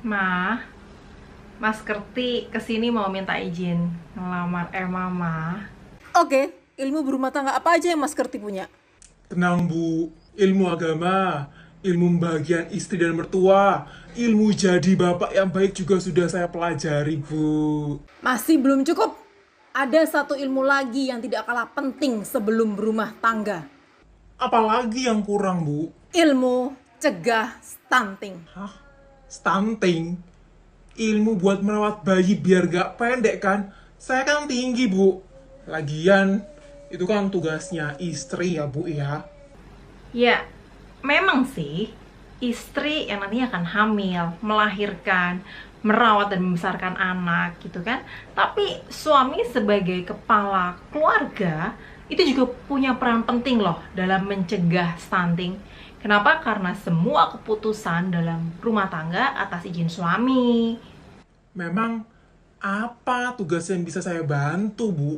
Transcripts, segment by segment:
Ma, Mas Kerti kesini mau minta izin ngelamar Emma, Ma. Oke, ilmu berumah tangga apa aja yang Mas Kerti punya? Tenang Bu, ilmu agama, ilmu membahagiakan istri dan mertua, ilmu jadi bapak yang baik juga sudah saya pelajari Bu. Masih belum cukup. Ada satu ilmu lagi yang tidak kalah penting sebelum berumah tangga. Apalagi yang kurang Bu? Ilmu cegah stunting. Hah? Stunting? Ilmu buat merawat bayi biar gak pendek kan? Saya kan tinggi Bu. Lagian, itu kan tugasnya istri ya Bu ya. Ya, memang sih istri yang nantinya akan hamil, melahirkan, merawat dan membesarkan anak gitu kan. Tapi suami sebagai kepala keluarga itu juga punya peran penting loh dalam mencegah stunting. Kenapa? Karena semua keputusan dalam rumah tangga atas izin suami. Memang apa tugas yang bisa saya bantu Bu?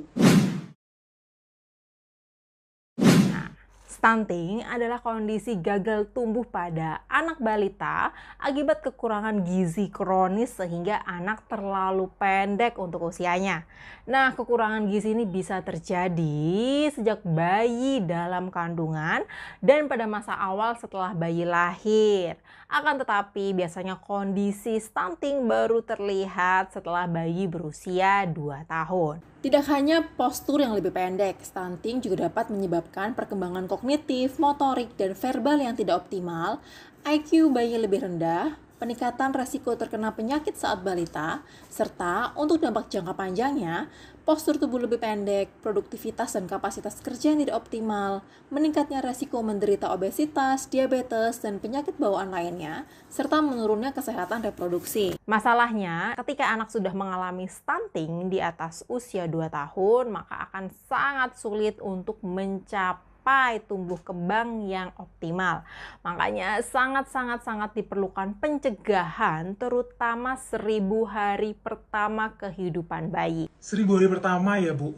Stunting adalah kondisi gagal tumbuh pada anak balita akibat kekurangan gizi kronis sehingga anak terlalu pendek untuk usianya. Nah, kekurangan gizi ini bisa terjadi sejak bayi dalam kandungan dan pada masa awal setelah bayi lahir. Akan tetapi biasanya kondisi stunting baru terlihat setelah bayi berusia 2 tahun. Tidak hanya postur yang lebih pendek, stunting juga dapat menyebabkan perkembangan kognitif, motorik, dan verbal yang tidak optimal, IQ bayi lebih rendah, peningkatan resiko terkena penyakit saat balita, serta untuk dampak jangka panjangnya, postur tubuh lebih pendek, produktivitas dan kapasitas kerja yang tidak optimal, meningkatnya resiko menderita obesitas, diabetes, dan penyakit bawaan lainnya, serta menurunnya kesehatan reproduksi. Masalahnya, ketika anak sudah mengalami stunting di atas usia 2 tahun, maka akan sangat sulit untuk mencapai tumbuh kembang yang optimal. Makanya sangat diperlukan pencegahan terutama 1000 hari pertama kehidupan bayi. 1000 hari pertama ya Bu?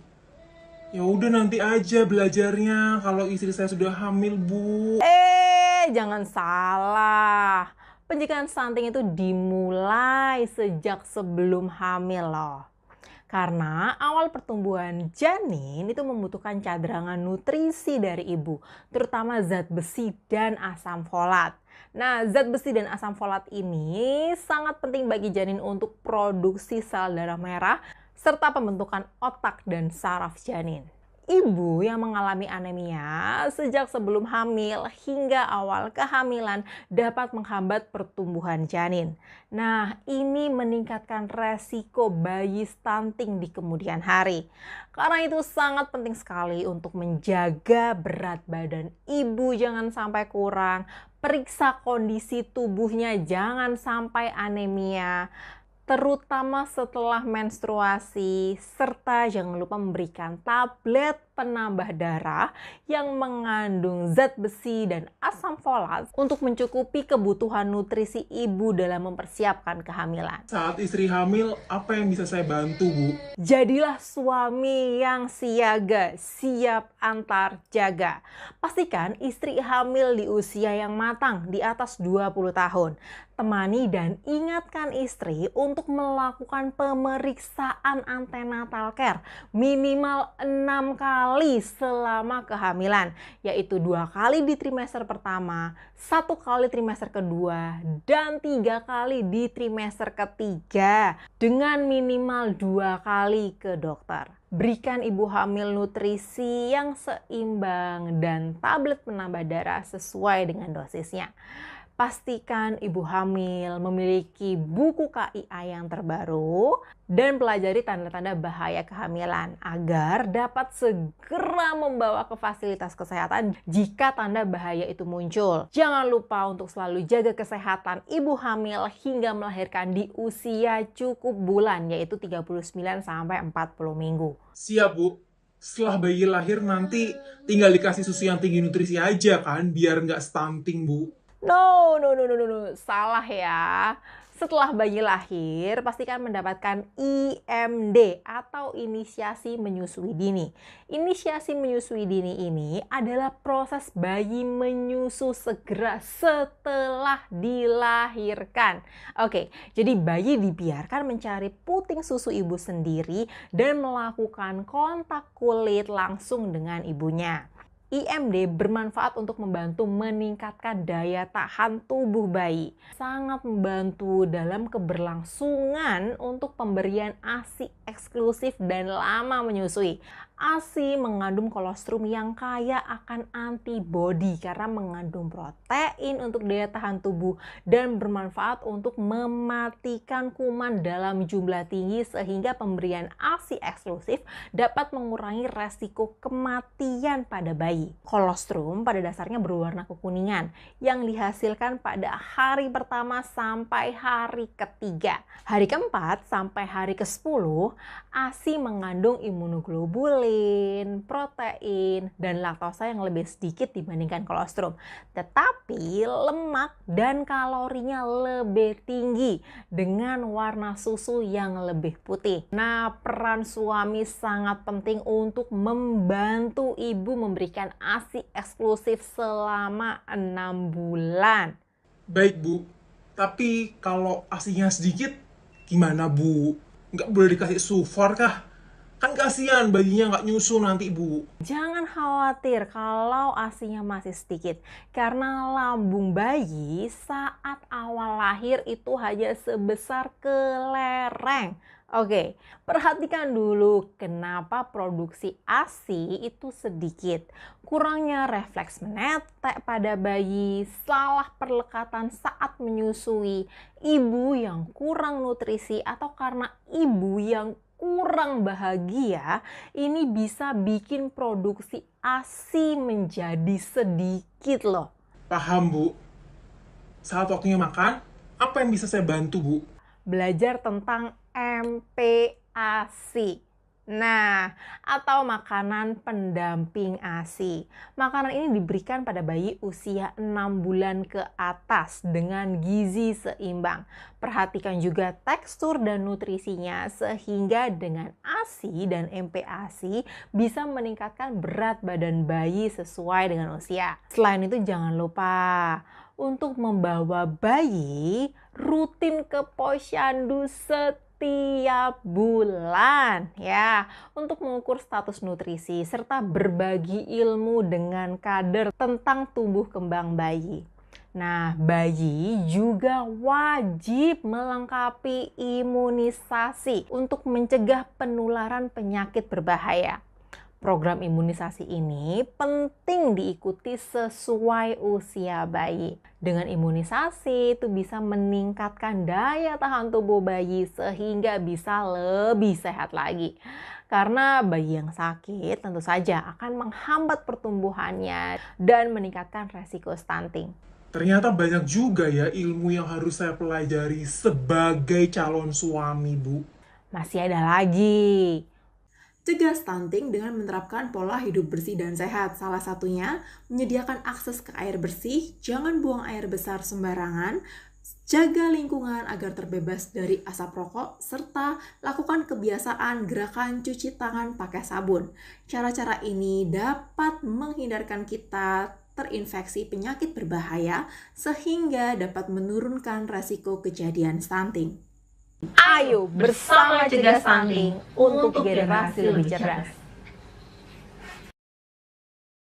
Ya udah nanti aja belajarnya kalau istri saya sudah hamil Bu. Jangan salah. Pencegahan stunting itu dimulai sejak sebelum hamil loh. Karena awal pertumbuhan janin itu membutuhkan cadangan nutrisi dari ibu, terutama zat besi dan asam folat. Nah, zat besi dan asam folat ini sangat penting bagi janin untuk produksi sel darah merah serta pembentukan otak dan saraf janin. Ibu yang mengalami anemia sejak sebelum hamil hingga awal kehamilan dapat menghambat pertumbuhan janin. Nah, ini meningkatkan resiko bayi stunting di kemudian hari. Karena itu sangat penting sekali untuk menjaga berat badan ibu jangan sampai kurang, periksa kondisi tubuhnya jangan sampai anemia, terutama setelah menstruasi, serta jangan lupa memberikan tablet penambah darah yang mengandung zat besi dan asam folat untuk mencukupi kebutuhan nutrisi ibu dalam mempersiapkan kehamilan. Saat istri hamil, apa yang bisa saya bantu Bu? Jadilah suami yang siaga, siap antar jaga. Pastikan istri hamil di usia yang matang di atas 20 tahun. Temani dan ingatkan istri untuk melakukan pemeriksaan antenatal care minimal 6 kali selama kehamilan, yaitu 2 kali di trimester pertama, 1 kali trimester kedua, dan 3 kali di trimester ketiga dengan minimal 2 kali ke dokter. Berikan ibu hamil nutrisi yang seimbang dan tablet penambah darah sesuai dengan dosisnya. Pastikan ibu hamil memiliki buku KIA yang terbaru dan pelajari tanda-tanda bahaya kehamilan agar dapat segera membawa ke fasilitas kesehatan jika tanda bahaya itu muncul. Jangan lupa untuk selalu jaga kesehatan ibu hamil hingga melahirkan di usia cukup bulan, yaitu 39 sampai 40 minggu. Siap Bu. Setelah bayi lahir nanti tinggal dikasih susu yang tinggi nutrisi aja kan biar nggak stunting Bu. No. Salah ya. Setelah bayi lahir, pastikan mendapatkan IMD atau inisiasi menyusui dini. Inisiasi menyusui dini ini adalah proses bayi menyusu segera setelah dilahirkan. Oke, jadi bayi dibiarkan mencari puting susu ibu sendiri dan melakukan kontak kulit langsung dengan ibunya. IMD bermanfaat untuk membantu meningkatkan daya tahan tubuh bayi. Sangat membantu dalam keberlangsungan untuk pemberian ASI eksklusif dan lama menyusui. ASI mengandung kolostrum yang kaya akan antibodi karena mengandung protein untuk daya tahan tubuh dan bermanfaat untuk mematikan kuman dalam jumlah tinggi sehingga pemberian ASI eksklusif dapat mengurangi resiko kematian pada bayi. Kolostrum pada dasarnya berwarna kekuningan yang dihasilkan pada hari pertama sampai hari ketiga. Hari keempat sampai hari ke-10, ASI mengandung imunoglobulin, protein, dan laktosa yang lebih sedikit dibandingkan kolostrum. Tetapi lemak dan kalorinya lebih tinggi dengan warna susu yang lebih putih. Nah, peran suami sangat penting untuk membantu ibu memberikan ASI eksklusif selama 6 bulan. Baik Bu, tapi kalau asinya sedikit, gimana Bu? Nggak boleh dikasih sufar kah? Kan kasihan bayinya nggak nyusu nanti Bu. Jangan khawatir kalau ASINya masih sedikit, karena lambung bayi saat awal lahir itu hanya sebesar kelereng. Oke, perhatikan dulu kenapa produksi ASI itu sedikit. Kurangnya refleks menetek pada bayi, salah perlekatan saat menyusui, ibu yang kurang nutrisi, atau karena ibu yang kurang bahagia, ini bisa bikin produksi ASI menjadi sedikit loh. Paham Bu. Saat waktunya makan, apa yang bisa saya bantu Bu? Belajar tentang MPASI. Nah, atau makanan pendamping ASI. Makanan ini diberikan pada bayi usia 6 bulan ke atas dengan gizi seimbang. Perhatikan juga tekstur dan nutrisinya sehingga dengan ASI dan MPASI bisa meningkatkan berat badan bayi sesuai dengan usia. Selain itu jangan lupa untuk membawa bayi rutin ke posyandu setiap bulan ya, untuk mengukur status nutrisi serta berbagi ilmu dengan kader tentang tumbuh kembang bayi. Nah, bayi juga wajib melengkapi imunisasi untuk mencegah penularan penyakit berbahaya. Program imunisasi ini penting diikuti sesuai usia bayi. Dengan imunisasi itu bisa meningkatkan daya tahan tubuh bayi sehingga bisa lebih sehat lagi. Karena bayi yang sakit tentu saja akan menghambat pertumbuhannya dan meningkatkan resiko stunting. Ternyata banyak juga ya ilmu yang harus saya pelajari sebagai calon suami Bu. Masih ada lagi. Cegah stunting dengan menerapkan pola hidup bersih dan sehat. Salah satunya, menyediakan akses ke air bersih, jangan buang air besar sembarangan, jaga lingkungan agar terbebas dari asap rokok, serta lakukan kebiasaan gerakan cuci tangan pakai sabun. Cara-cara ini dapat menghindarkan kita terinfeksi penyakit berbahaya sehingga dapat menurunkan resiko kejadian stunting. Ayo bersama cegah stunting untuk generasi lebih cerdas.